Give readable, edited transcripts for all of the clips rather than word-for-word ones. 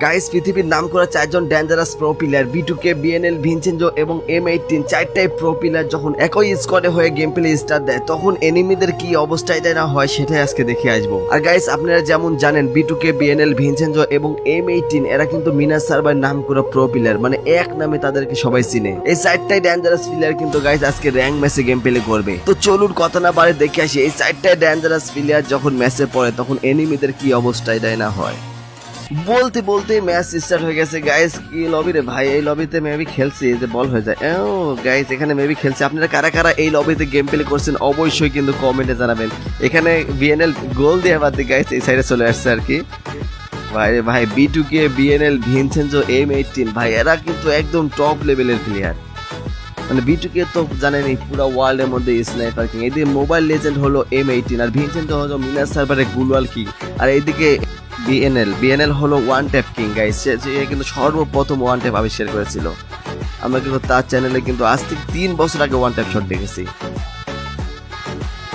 Guys পৃথিবীর নাম করা চারজন dangerous pro player B2K, BNL, Vincenzo এবং M18 চারটাই প্রো প্লেয়ার যখন একই স্কোয়াডে হয়ে গেম প্লে স্টার্ট দেয় তখন এনিমিদের কি অবস্থায় না হয় সেটাই আজকে দেখে আসবো। আর গাইস আপনারা যেমন জানেন B2K, BNL, ভিনচেনজো এবং M18 এরা কিন্তু মিনাস সার্ভার নাম করা প্রো প্লেয়ার, মানে এক নামে তাদেরকে সবাই চিনে। এই চারটাই ডেঞ্জারাস প্লেয়ার কিন্তু গাইস আজকে র্যাঙ্ক ম্যাচে গেম প্লে করবে। তো চলুন কথা না বাড়ে দেখে আসি এই চারটাই ডেঞ্জারাস প্লেয়ার যখন ম্যাচে পড়ে তখন এনিমিদের কি অবস্থায় না হয়। বলতে বলতে ম্যাচ স্টার্ট হয়ে গেছে গাইস। কি লবি রে ভাই, এই লবিতে মেবি খেলছি যে বল হয়ে যায়। ও গাইস এখানে মেবি খেলছি। আপনারা কারা কারা এই লবিতে গেম প্লে করছেন অবশ্যই কিন্তু কমেন্টে জানাবেন। এখানে বিএনএল গোল দিয়ে বাদ দিয়ে গাইস এই সাইডে চলে আসছে আর কি। ভাই রে ভাই B2K, BNL, ভিনচেনজো, M18 ভাই এরা কিন্তু একদম টপ লেভেলের প্লেয়ার। মানে B2K তো জানেনই পুরো ওয়ার্ল্ডের মধ্যে স্নাইপার কিং, এদিকে মোবাইল লেজেন্ড হলো M18 আর ভিনচেনজো হলো মিনাস সার্ভারে গ্লোবাল কিং, আর এইদিকে বিএনএল হলো ওয়ান ট্যাপ কিং গাইস। সে কিন্তু সর্বপ্রথম ওয়ান ট্যাপ আবিষ্কার করেছিল। আমরা কিন্তু তার চ্যানেলে কিন্তু আজ থেকে 3 বছর আগে ওয়ান ট্যাপ শট দেখেছি।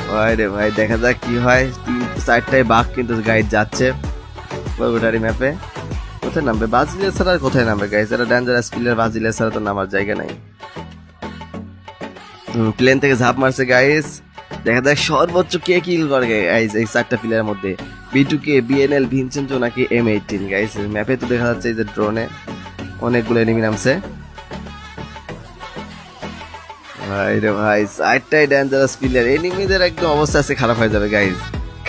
ভাই রে ভাই দেখা যাক কি হয়। 4টায় বাঘ কিন্তু গাইস যাচ্ছে বগুড়ারি ম্যাপে। কোথায় নামবে বাজিলে ছাড়া, কোথায় নামবে গাইস? এরা ডেঞ্জারাস প্লেয়ার, বাজিলে ছাড়া তো নামার জায়গা নাই। প্লেন থেকে ঝাঁপ মারছে গাইস। দেখা যাক সর্বোচ্চ কে কিল করে গাইস এই 4টা প্লেয়ারের মধ্যে, B2K, BNL, ভিনচেনজো নাকি M18 গাইস। ম্যাপে তো দেখা যাচ্ছে এই যে ড্রোনে অনেকগুলো এনিমি নামছে। ভাই রে ভাই 4টাই ডেঞ্জারাস প্লেয়ার, এনিমিদের একদম অবস্থা আছে খারাপ হয়ে যাবে গাইস,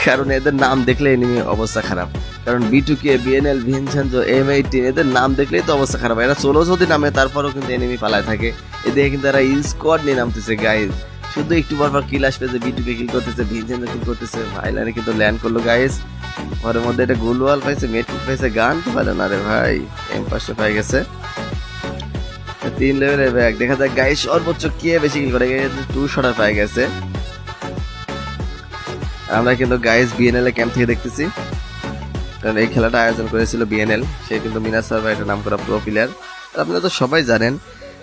কারণ এদের নাম দেখলে এনিমি অবস্থা খারাপ। কারণ B2K, BNL, ভিনচেনজো, M18 এদের নাম দেখলেই তো অবস্থা খারাপ। এরা সোলো যদি নামে তারপরেও কিন্তু এনিমি পালায় থাকে। এদিকে কিন্তু এরা স্কোয়াড নিয়ে নামতেছে গাইস। শুধু একটু পর কিল আসবে যে B2K কিল করতেছে, ভিনচেনজো কিল করতেছে। ভাইলানে কিন্তু ল্যান্ড করলো গাইস। ঘরের মধ্যে একটা গোলওয়াল পাইছে, মেট্রিক পাইছে, গান তো পারে না রে ভাই। M500 পাই গেছে, 3 লেভেলের ব্যাগ। দেখা যাক গাইস সর্বোচ্চ কে বেশি কিল করে। 2 শটার পাই গেছে। আমরা কিন্তু গাইস BNL এর ক্যাম্প থেকে দেখতেছি, কারণ এই খেলাটা আয়োজন করেছিল BNL। সে কিন্তু মিনাস সার্ভার এটা নাম করা প্রো প্লেয়ার, আপনারা তো সবাই জানেন।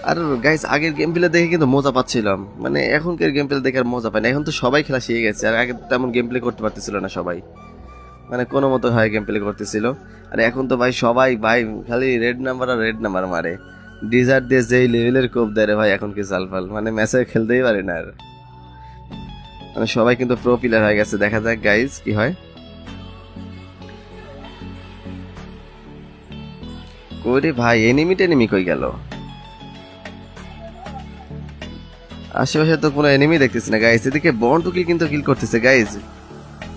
আর গাইস আগের গেম প্লে দেখে কিন্তু মজা পাচ্ছিলাম, মানে এখনকার গেম প্লে দেখে আর মজা পাই না। এখন তো সবাই খেলা শিখে গেছে, আর আগে তেমন গেম প্লে করতে পারতেছিল না সবাই, মানে কোনো মতো হয় গেম প্লে করতেছিল। আর এখন তো ভাই সবাই ভাই খালি রেড নাম্বার আর রেড নাম্বার মারে। ডিজার্ট দিয়ে যেই লেভেলের কোপ দেয় রে ভাই এখন কি সালফাল, মানে ম্যাচে খেলতেই পারে না আর। মানে সবাই কিন্তু প্রো প্লেয়ার হয়ে গেছে। দেখা যাক গাইস কি হয়। ওরে ভাই এনিমি কই গেল? আশেপাশে তো কোনো এনিমি দেখতেছি না গাইস। এদিকে বন্ড কিল কিন্তু কিল করতেছে গাইস।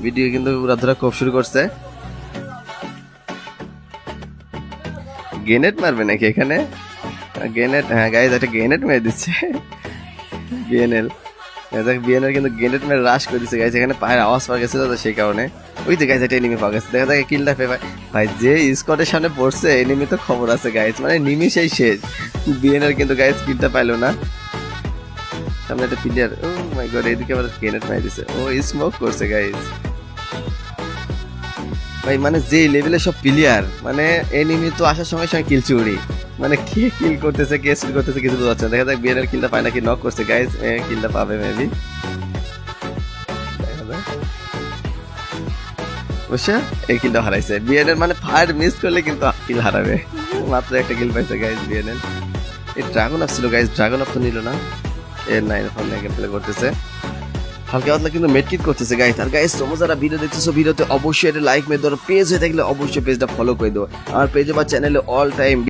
ভিডিও কিন্তু পুরা ধরা খুব শুরু করছে। গ্রেনেড মারবে নাকি এখানে? গ্রেনেড, হ্যাঁ গাইস একটা গ্রেনেড মেরে দিচ্ছে বিএনএল। বিএনএল কিন্তু গ্রেনেড মেরে রাশ করে দিচ্ছে গাইস। এখানে পায়ের আওয়াজ পাওয়া গেছিল তো সেই কারণে। ওই তো গাইস একটা এনিমি পাওয়া গেছে। দেখা যায় কিলটা পেয়ে ভাই যে স্কোয়াডের সামনে পড়ছে এনিমি তো খবর আছে গাইস, মানে নিমিশেই শেষ। বিএনএল কিন্তু গাইস কিলটা পাইলো না। সামনে একটা প্লেয়ার, ও মাই গড, এদিকে আবার গ্রেনেড মারি দিছে। ও স্মোক করছে গাইস। ভাই মানে যে লেভেলে সব প্লেয়ার, মানে এনিমি তো আসার সঙ্গে সঙ্গে কিল চুরি, মানে কে কিল করতেছে কে শুরু করতেছে কিছু বোঝা যাচ্ছে না। দেখা যাক বিএনএল কিলটা পায় নাকি নক করছে গাইস। কিলটা পাবে মেবি। বুঝছে এই কিলটা হারাইছে বিএনএল, মানে ফায়ার মিস করলে কিন্তু কিল হারাবে। মাত্র একটা কিল পাইছে গাইস বিএনএল। এই ড্রাগন আপ ছিল গাইস, ড্রাগন আপ তো নিল না। এর 9 ফোন নিয়ে প্লে করতেছে হালকা পাতলা, কিন্তু মেডকিট করতেছে গাইস। আর গাইস তোমরা যারা ভিডিও দেখতেছো ভিডিওতে অবশ্যই একটা লাইক মেরে দাও, পেজ হয়ে থাকলে অবশ্যই পেজটা ফলো করে দাও। আমার পেজে বা চ্যানেলে অল টাইম